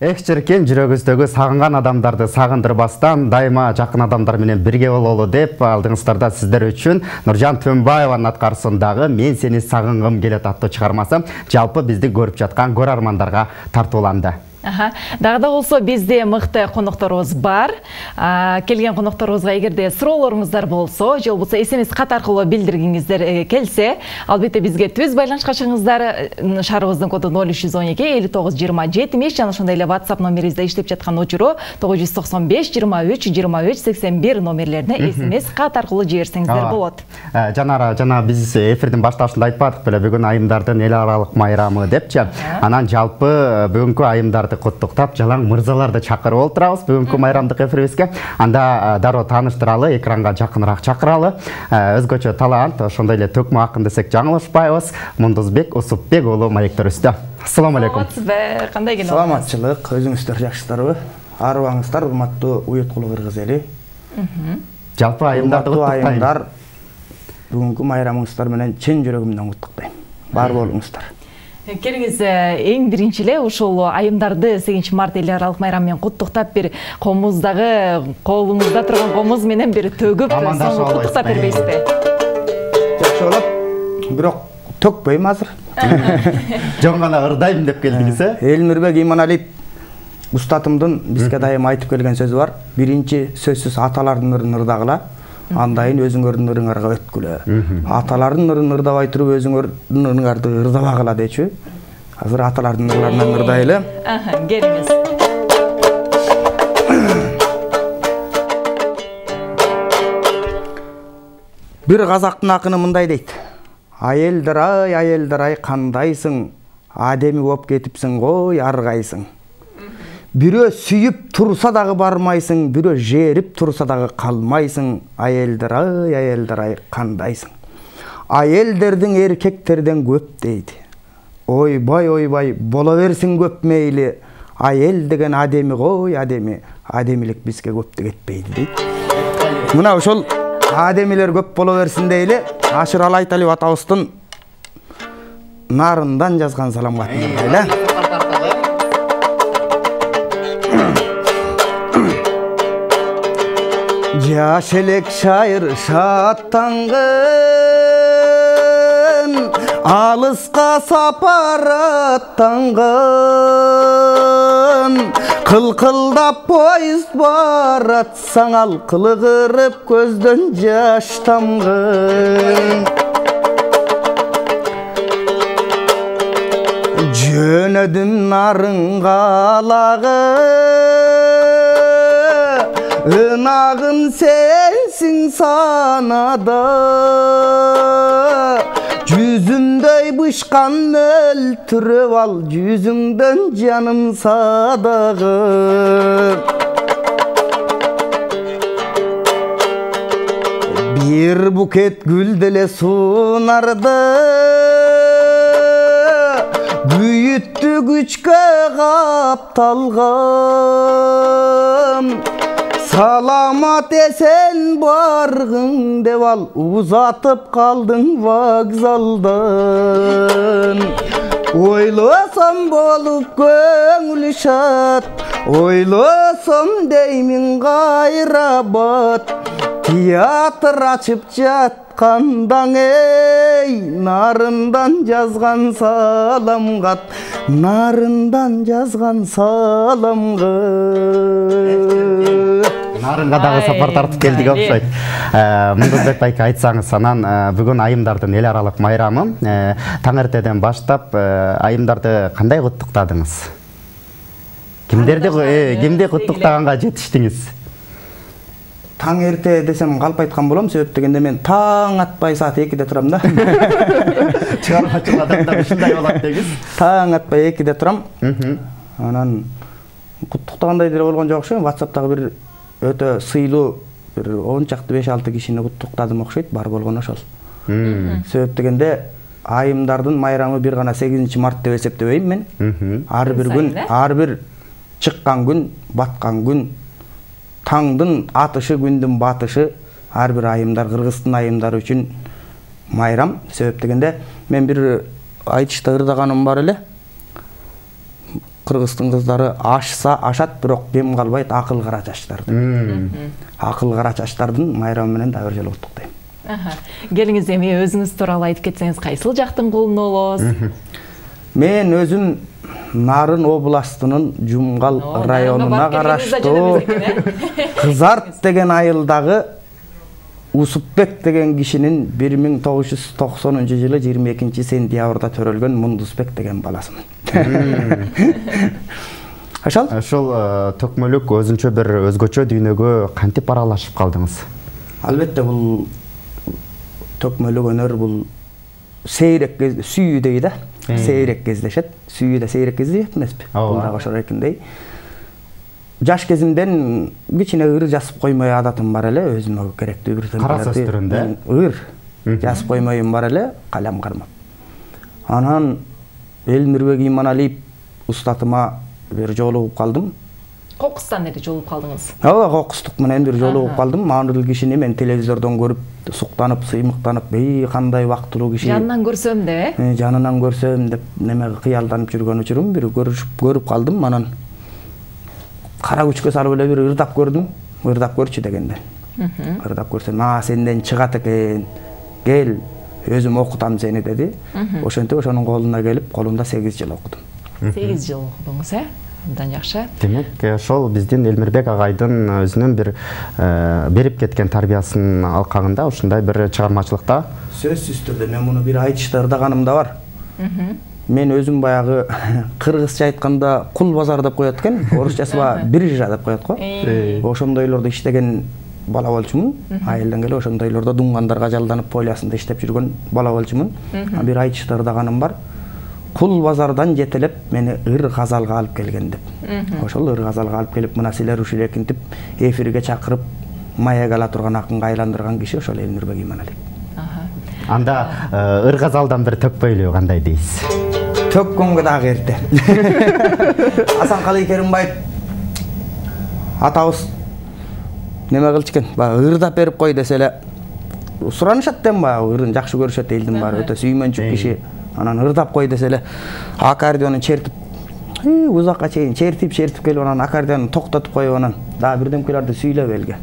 Эх чиркен жүрөгүздөгү сагынган адамдарды сагындырбастан дайыма жакын адамдар менен бирге бололу деп алдыңыздарда сиздер үчүн Нуржан Төнбаеванын аткарысындагы Мен сени сагынгым келет аттуу чыгармасы жалпы бизди көрүп жаткан көрөрмандарга тартууланды. Дагы да болсо бизде мыкты конокторубуз бар. Келген конокторубузга эгерде суроолоруңуздар болсо, же болбосо SMS кат аркылуу билдиргиңиздер келсе, албетте бизге түз байланышка чыгыңыздар. Шаарыбыздын коду 0312 59 20 75 жана ошондой эле WhatsApp номерибизде иштеп жаткан учуру 995 23 23 81 номерлерине SMS кат аркылуу жиберсеңиздер болот. Жана биз эфирдин башталышында айтпадык беле, бүгүн айымдардын эл аралык майрамы депчи. Анан жалпы бүгүнкү айымдар куттуктап жалаң мырзаларды чакырып олтурабыз бүгүнкү майрамдык эфирибизге. Анда дароо тааныштыралы, экранга жакыныраак чакыралы. Өзгөчө талант, ошондой эле төкмө акын десек жаңылышпайбыз. Мундузбек Усупбек уулу маектөрүбүздө. Ассаламу алейкум. Кандай келиңиз? Саламатчылык, өзүңүздөр жакшысыздарбы? Арыбаңыздар, урматтуу Уюткулу кыргыз эли. Жалпы айымдарды куттуктайм. Айымдар, бүгүнкү майрамыңыздар менен чын жүрөгүмдөн куттуктайм. Бар болуңуздар. Келиңиз, эң биринчи эле ушул айымдарды 8 март эл аралык майрамы менен куттуктап, бир комуздагы колуңузда турган комуз менен бир төгүп, соңу куттуктап бербейсизби? Жакшы болот. Бирок төкпөйм азыр. Жон гана ырдайм деп келдиңиз, Элнурбек Иманалиев устатымдын бизге дайым айтып келген сөзү бар. Биринчи сөзсүз аталардын ырын ырдагыла, андайын өзүңөрдүн ырыңарга өткүлө. Аталардын ырын ырдабай туруп өзүңөрдүн ырыңарды ырдабагыла дечү. Азыр аталардын ырларынан ырдайлы. Келиңиз. Бир казактын акыны мындай дейт. Айелдер ай, кандайсың? Адеми болуп кетипсиң гой, аргайсың. Бирөө сүйүп турса дагы бармайсың, бирөө жерип турса дагы калмайсың. Айелдер ай, кандайсың? Айелдердин эркектерден көп дейт. Ойбай, боло берсин көп мейли. Айел деген адеми гой, адемилик бизге көп кетпейди дейт. Мына ошол адемилер көп боло берсин дейли. Ашыралы Айталиев атабыздын нарындан жазган салам хатын ырдайлы. Жаш элек шайыр шаттангын, алыска сапар аттангын, кылкылдап поезд баратсаң ал кылыгырып көздөн жаш тамгын. Жөнөдүм нарынга алагы, ынагым сенсиң санада, жүзүмдөй бышкан өлтүрүп ал, жүзүңдөн жаным садагы. Бир букет гүл деле сунарды, büyüttü güçke kaptalgam. Salamat esen bargın deval, uzatıp kaldın vokzaldan. Oylasam bolup köngül şat, oylasam deymin gayrabat. Tiyatr açıp жатқандан ей, нарындан жазган саламга, нарындан жазган саламга. Нарынга дагы сапар тартып келдик окшойт. Мундузбек байке айтсаңыз, анан бүгүн айымдардын эл аралык майрамы. Таң эртеден баштап айымдарды кандай куттуктадыңыз? Кимди куттуктаганга жетиштиңиз? Таң эрте десем калп айткан болом, себеп дегенде мен таң атпай саат 2-де турам да. Чыгармачыл адамдар ушундай болот дегиз. Таң атпай 2-де турам. Анан куттуктагандай деле болгон жок окшойт. WhatsApp'тагы бир өтө сыйлуу бир 10 чакты 5-6 кишини куттуктадым окшойт, бар болгон ошол. Себеп дегенде айымдардын майрамы бир гана 8 март деп эсептебейм мен. Ар бир күн, ар бир чыккан күн, баткан күн, таңдын атышы, күндүн батышы, ар бир айымдар, Кыргыздын айымдары үчүн майрам. Себеп дегенде мен бир айтышта ырдаганым бар эле. Кыргыздын кыздары ашса ашат, бирок дем калбайт акыл кара чачтарды. Акыл кара чачтардын майрамы менен да бир жолу куттуктайм. Келиңиз эми өзүңүз тууралуу айтып кетсеңиз, кайсыл жактын кулуну болосуз? Мен өзүм Нарын областынын Жумгал районуна караштуу Кызарт деген айылдагы Усупбек деген кишинин 1990-жылы 22-сентябрда төрөлгөн Мундусбек деген баласымын. Ошол төкмөлүк өзүнчө бир өзгөчө дүйнөгө кантип аралашып калдыңыз? Албетте бул төкмөлүк өнөр бул сейрек сүйүүдөй да. Сейрек кездешет. Сүйүүдө сейрек кездешет эмеспи? Бул да ошол экендей. Жаш кезимден кичине ыр жазып коймой адатым бар эле, өзүмө керектүү бир Кара сөз түрүндө ыр жазып коймоюм бар эле, калам кармап. Анан Элмирбек Иманалиев устатыма бир жолугуп калдым. Кокустан эле жолугуп калдыңыз? Ооба, кокустук менен бир жолугуп калдым. Анын кишини мен телевизордон көрүп, суктанып, сыймыктанып, кандай бактылуу киши. Жанынан көрсөм деп, жанынан көрсөм деп неме кыялданып жүргөн учурум бир көрүп калдым. Анан кара күчкө салып эле бир ырдап көрдүм. Ырдап көрчү дегенде. Ырдап көрсөм, сенден чыгат экен. Кел, өзүм окутам сени деди. Ошентип ошонун колуна келип, колунда 8 жыл окудум. 8 жыл окудуңуз, Абдан жакшы. Демек, ошол биздин Элмирбек агайдын өзүнүн бир берип кеткен тарбиясынын алкагында ушундай бир чыгармачылыкта сөзсүз түрдө мен муну бир айтышты ырдаганым да бар. Мен өзүм баягы кыргызча айтканда кул базар деп коет экен, орусчасы биржа деп коет го. Ошондойлордо иштеген бала болчумун. Айылдан келип ошондойлордо дуңгандарга жалданып полясында иштеп жүргөн бала болчумун. Бир айтышты ырдаганым бар. Кул базардан жетелеп мени ыр газалга алып келген деп. Ошол ыр газалга алып келип, мына силер ушул экинтип эфирге чакырып, маяк ала турган акынга айландырган киши ошол Элмирбек Иманалиев. Анда ыр газалдан бир төкпөйлү кандай дейсиз? Төккөнгө дагы эрте. Асанкалы Керимбаев атабыз неме кылчу экен, баягы ырдап берип кой десе эле суранышат дем, баягы ырын жакшы көрүшөт, элдин баары өтө сүймөнчүк киши. Анан ырдап кой десе эле аккордеонун чертип, узакка чейин чертип келип, анан аккордеонун токтотуп коюп, анан дагы бирдемкелерди сүйлөп элге.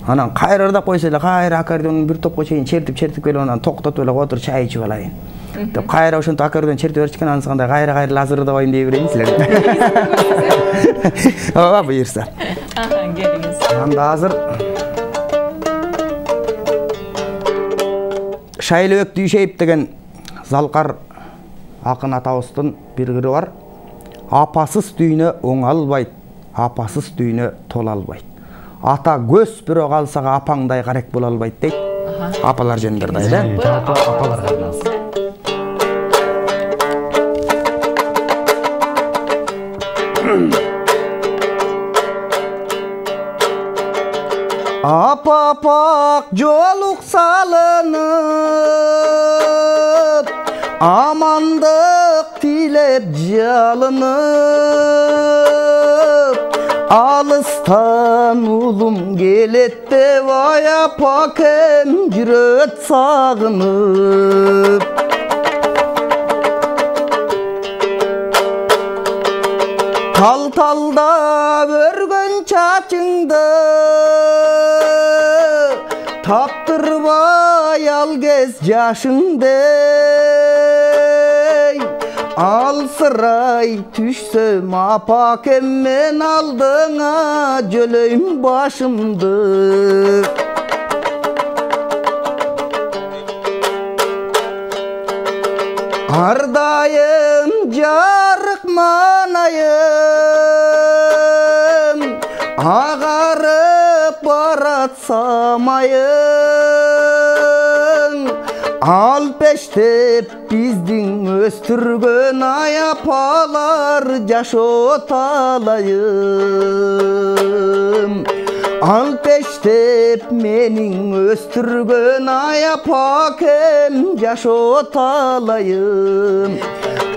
Анан кайра ырдап койсо эле, кайра аккордеонун бир топко чейин чертип келип, анан токтотуп эле отур, чай ичип алайын деп кайра ошентип аккордеон чертип берчү экен. Анысы кандай кайра азыр ырдабайын дей берейин силерге. Ооба, буйурса. Келиңиз. Анда азыр Шайлыбек Дүйшеев деген Залкар акын атабыздын бир ыры бар. Апасыз дүйнө оңалбайт, апасыз дүйнө тола албайт. Ата көз бирок алсага апаңдай карек боло албайт дейт. Апалар жөндөрлөр да. Апаларга. Апапак жолук салынып, амандык тилеп жалынып, алыстан улум келет деп апакем жүрөт сагынып. Тал-талда өргөн чачыңды таптырбай ал кез жашыңды, алсырай түшсөм апакем мен алдыңа жөлөйм башымды. Ардайым жарык манайым, агарып барат самайың, алпештеп биздин өстүргөн аяпалар жашоталайым. Алпештеп менин өстүргөн аяпакем жашоталайым.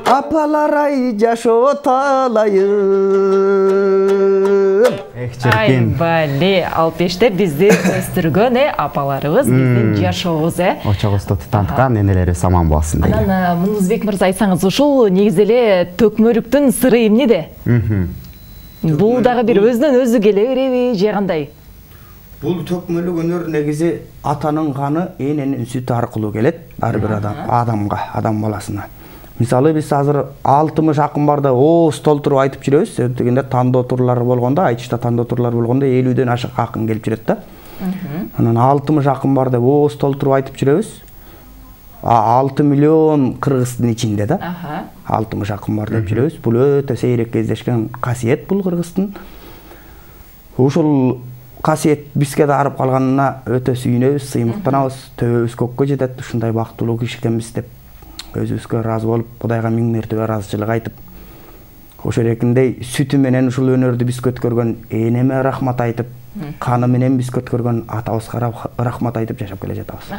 Апалар ай жашоталайым. чиркин. Айбали, алпеште бизди өстүргөн апаларыбыз, биздин жашообуз Очогузду тутанткан энелери саман болсун дейли. Анан Мундузбек мырза айтсаңыз, ушул негизи эле төкмөлүктүн сыры эмнеде? Бул дагы бир өзүнөн өзү келе береби, же кандай? Бул төкмөлүк өнөр негизи атанын каны эненин сүтү аркылуу келет ар бир адамга, адам баласына. Мисалы биз азыр 60 акын барда ооз толтуруп айтып жүрөбүз. Дегенде тандоо турлары болгондо, айтышта тандоо турлары болгондо 50ден ашык акын келип жүрөт да. Анан 60 акын барда ооз толтуруп айтып жүрөбүз. 6 миллион кыргыздын ичинде да. 60 акын бар деп жүрөбүз. Бул өтө сейрек кездешкен касиет бул кыргыздын. Ушул касиет бизге да арып калганына өтө сүйүнөбүз, сыймыктанабыз. Төбөбүз көккө жетет, ушундай бактылуу киши экенбиз деп өзүбүзгө ыраазы болуп, Кудайга миң мертебе ыраазычылык айтып, ошол эркиндей сүтү менен ушул өнөрдү биз көткөргөн энеме рахмат айтып, каны менен биз көткөргөн атабызга рахмат айтып жашап келе жатабыз.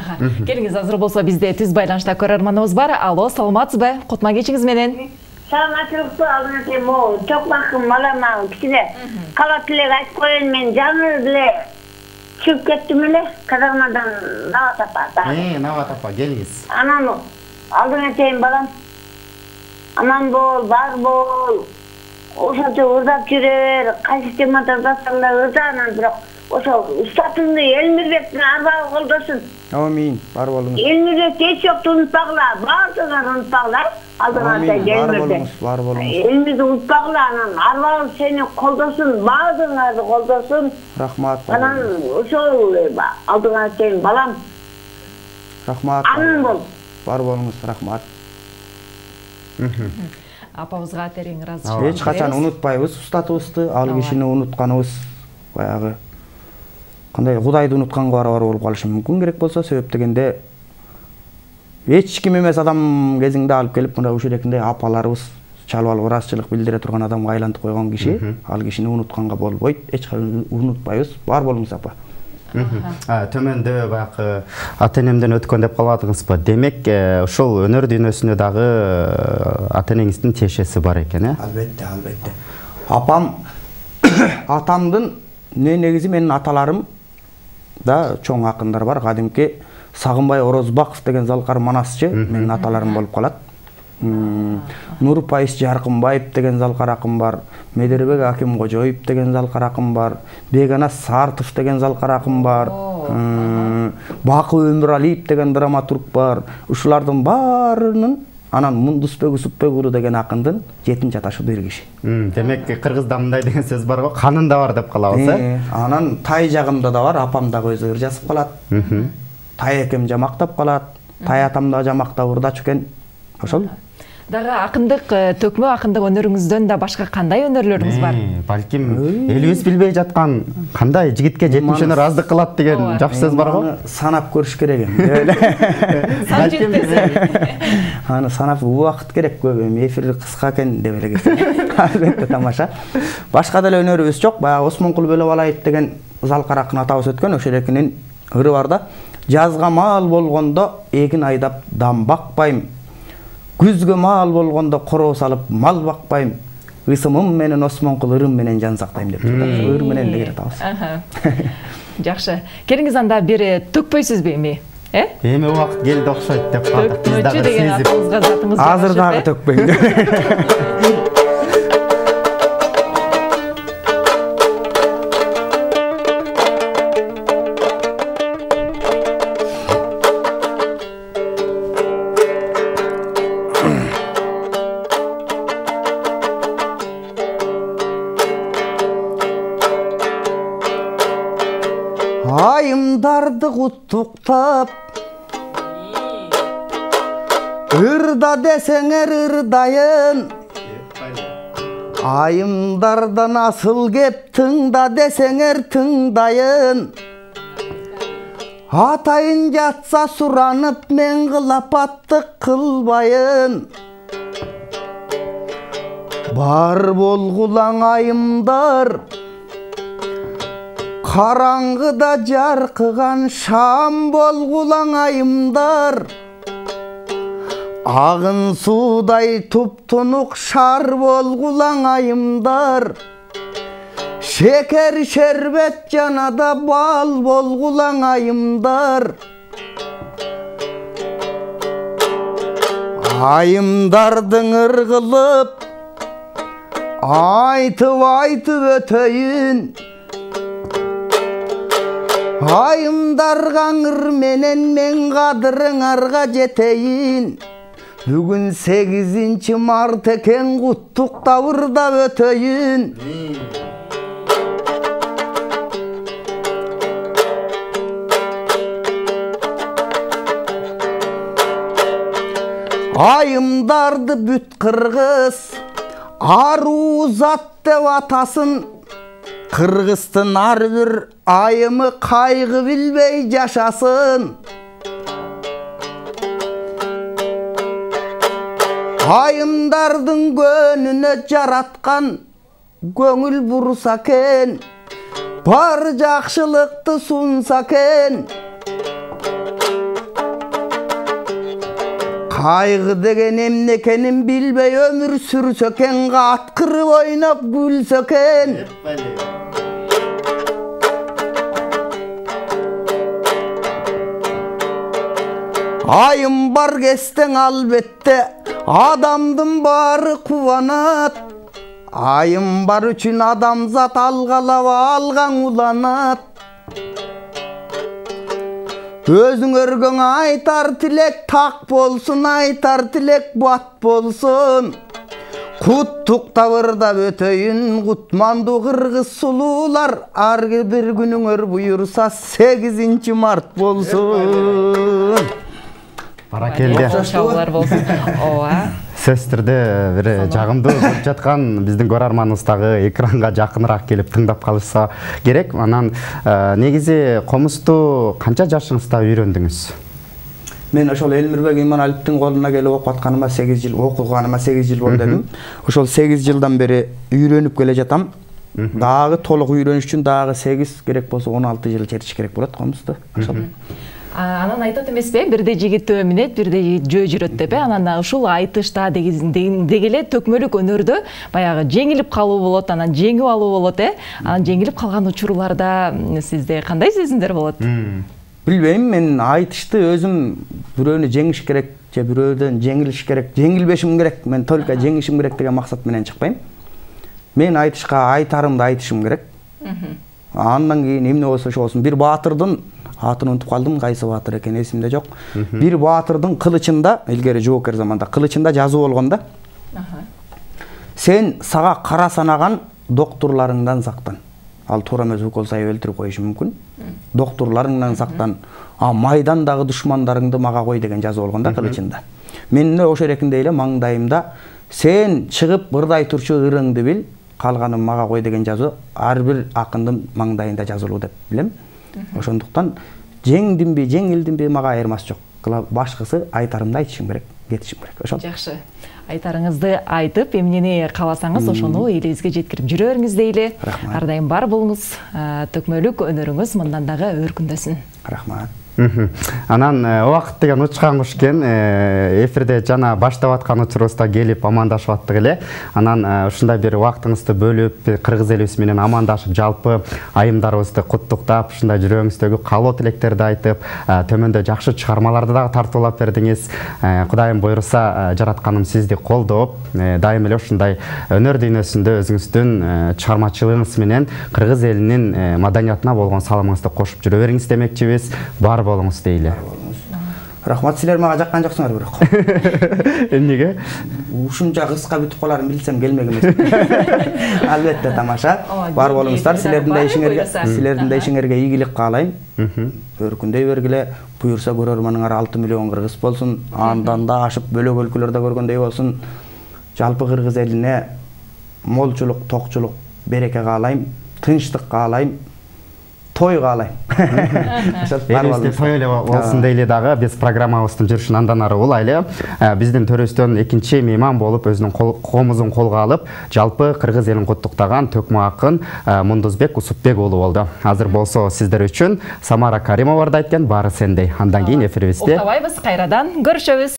Келиңиз, азыр болсо бизде түз байланышта көрөрманыбыз бар. Алло, саламатсызбы? Котма кечиңиз менен. Саламатсызбы, алдыңызда могу чокмакым балама кичине кала тилек айтып коеюн, мен жаңы эле чыгып кеттим эле Казагнадан Нават апа. Нават апа, келиңиз. Анан алдыңа чейин балам, аман бол, бар бол, ошончо ырдап жүрөр, кайсы темада ырдасаң да ырда, анан бирок ошо устатыңды Элмирбектин арбагы колдосун. Амин, бар болуңуз. Элмирбекти эч жокто унутпагыла, баардыгын унутпагыла. Алдыңа келмирде. Бар болуңуз. Элмирди унутпагыла, анан арбагы сени колдосун, баардыгыңарды колдосун. Рахмат. Анан ошол алдыңа чейин балам. Рахмат. Аман бол. Бар болуңуз, рахмат. Апабызга терең ыраазычылык. Эч качан унутпайбыз устатыбызды, ал кишини унутканыбыз баягы кандай Кудайды унутканга барабар болуп калышы мүмкүн. Керек болсо себеп дегенде эч ким эмес адам кезиңде алып келип мына ушул эркиндей апаларыбыз чалып алып ыраазычылык билдире турган адамга айлантып койгон киши, ал кишини унутканга болбойт. Эч качан унутпайбыз. Бар болуңуз апа. Төмөндө баягы ата энемден өткөн деп калбадыңызбы? Демек, ушул өнөр дүйнөсүндө дагы ата энеңиздин тиешеси бар экен, Албетте, албетте. Атамдын негизи менин аталарым да чоң акындар бар. Кадимки Сагынбай Орозбаков деген залкар манасчы менин аталарым болуп калат. Нурпайыс Жаркынбаев деген залкар акын бар. Медербек Аким Кожоев деген залкар акын бар. Бегана Сартов деген залкар акын бар. Бакы Өмүралиев деген драматург бар. Ушулардын баарынын анан Мундузбек Усупбек уулу деген акындын 7-чи аташы бир киши. Демек, кыргызда мындай деген сөз бар го, канында бар деп калабыз, Анан тай жагымда да бар, апам дагы өзү ыр жазып калат. Тай экем жамактап калат. Тай атам да жамактап ырдачу экен. Ошол. Дагы акындык, төкмө акындык өнөрүңүздөн да башка кандай өнөрлөрүңүз бар? Балким элибиз билбей жаткан кандай жигитке 70 өнөр аздык кылат деген жакшы сөз бар го. Санап көрүш керек эми. Сан жетпесе. Аны санап убакыт керек, көп эми эфир кыска экен деп эле кетет. Албетте тамаша. Башка деле өнөрүбүз жок. Баягы Осмонкул Бөлөбалаев деген залкар акын атабыз өткөн, ошол экинин ыры бар да. Жазга маал болгондо эгин айдап дам бакпайм. Күзгө маал болгондо короо салып мал бакпайм. Ысымым менен Осмонкул ырым менен жан сактайм деп турат. Ыр менен эле атабыз. Жакшы. Келиңиз, анда бир төкпөйсүзбү эми? Эми убакыт келди окшойт деп калдык. Төкмөчү деген атыңызга затыңыз бар. Азыр дагы төкпөйм. Айымдарды куттуктап, ырда десеңер ырдайын. Айымдардан асыл кеп тыңда десеңер тыңдайын. Атайын жатса суранып мен кылапаттык кылбайын. Бар болгулаң айымдар, караңгыда жаркыган шам болгулаң айымдар. Агын суудай туптунук шар болгулаң айымдар. Şeker şerbet canada bal bolgulan ayımдар. Ayımdardın ırgılıp aytıp ötöyün. Ayımdargan ırmenen men kadırın arga jeteyin. Bugün 8 Mart eken kuttuk davırda ötöyün. Ayımdardı büt Kırgız, aru zat dep atasın. Kırgız'tın har bir ayımı kaygı bilbey yaşasın. Ayımdardın gönüne jaratkan göngül bursa ken, bar jakşılıkты sunsa ken. Kaygı degen emnekenin bilbey ömür sürsöken, atkırıp oynap gülsöken. Ayım bar kesten albette, adamdın bari kuvanat. Ayım bar üçün adamzat algalaba algan ulanat. Özün örgün aytar tilek tak bolsun, aytar tilek bat bolsun. Kuttuk tavırda ötöyün, kutmandu Kırgız sulular. Argı bir günüңөр buyursa 8 Mart bolsun. Баракелде. Чабуулар болсун. Ооба. Сестерде бир жагымдуу көрүп жаткан биздин көрөрманыбыз дагы экранга жакыныраак келип тыңдап калышса керек. Анан негизи комузду канча жашыңызда үйрөндүңүз? Мен ошол Элмирбек Иманалиевдин колуна келип окуп атканыма 8 жыл, окуганыма 8 жыл болду дедим. Ошол 8 жылдан бери үйрөнүп келе жатам. Дагы толук үйрөнүш үчүн дагы 8 керек болсо 16 жыл четиш керек болот комузду. Ошол. Анан айтат эмеспи, бирде жигит минет, бирде жөө жүрөт деп, анан ушул айтышта дегеле төкмөлүк өнөрдө баягы жеңилип калуу болот, анан жеңип алуу болот, анан жеңилип калган учурларда сизде кандай сезимдер болот? Билбейм, мен айтышты өзүм бирөөнү жеңиш керек же бирөөдөн жеңилиш керек, жеңилбешим керек, мен только жеңишим керек деген максат менен чыкпайм. Мен айтышка айтарымды айтышым керек. Андан кийин эмне болсо ошо болсун. Бир баатырдын атын унутуп калдым, кайсы баатыр экен эсимде жок. Бир баатырдын кылычында, илгери жоокер заманда кылычында жазуу болгон да. Сен сага кара санаган доктурларыңдан сактан. Ал туура эмес укол сайып өлтүрүп коюшу мүмкүн. Доктурларыңдан сактан. Майдандагы душмандарыңды мага кой деген жазуу болгон да кылычында. Мен ошо эрекинде эле маңдайымда сен чыгып ырдай турчу ырыңды бил, калганын мага кой деген жазуу ар бир акындын маңдайында жазылуу деп билем. Ошондуктан жеңдимби, жеңилдимби мага айырмасы жок. Башкысы айтарымды айтышым керек, кетишим керек. Ошол. Жакшы. Айтарыңызды айтып, эмнени кааласаңыз ошону элибизге жеткирип жүрө бериңиз дейли. Ар дайым бар болуңуз, төкмөлүк өнөрүңүз мындан дагы өркүндөсүн. Рахмат. Анан убакыт деген учкан куш экен. Эфирде жана баштап аткан учурубузда келип амандашып аттык эле. Анан ушундай бир убактыңызды бөлүп, кыргыз элибиз менен амандашып, жалпы айымдарыбызды куттуктап, ушундай жүрөгүңүздөгү каалоо тилектерди айтып, төмөндө жакшы чыгармаларды дагы тартуулап бердиңиз. Кудайым буйруса, жаратканым сизди колдоп, дайым эле ушундай өнөр дүйнөсүндө өзүңүздүн чыгармачылыгыңыз менен кыргыз элинин маданиятына болгон салымыңызды кошуп жүрө бериңиз демекчибиз. Бар болуңуз дейли. Рахмат, силер мага жаккан жоксуңар бирок. Эмнеге? Ушунча кыска бүтүп каларын билсем келмек эмес. Албетте тамаша. Бар болуңуздар, силердин да ишиңерге ийгилик каалайм. Өркүндөй бергиле, буйурса көрөрманыңар 6 миллион кыргыз болсун, андан да ашып бөлөк өлкөлөрдө көргөндөй болсун. Жалпы кыргыз элине молчулук, токчулук, береке каалайм, тынчтык каалайм. Той каалайм. Элибизде той эле болсун дейли дагы биз программабыздын жүрүшүн андан ары улайлы. Биздин төрөстөн экинчи мейман болуп өзүнүн комузун колго алып, жалпы кыргыз элин куттуктаган төкмө акын Мундузбек Усупбек уулу болду. Азыр болсо сиздер үчүн Самара Каримова айткен баары сендей. Андан кийин эфирибизде уктабайбыз, кайрадан көрүшөбүз.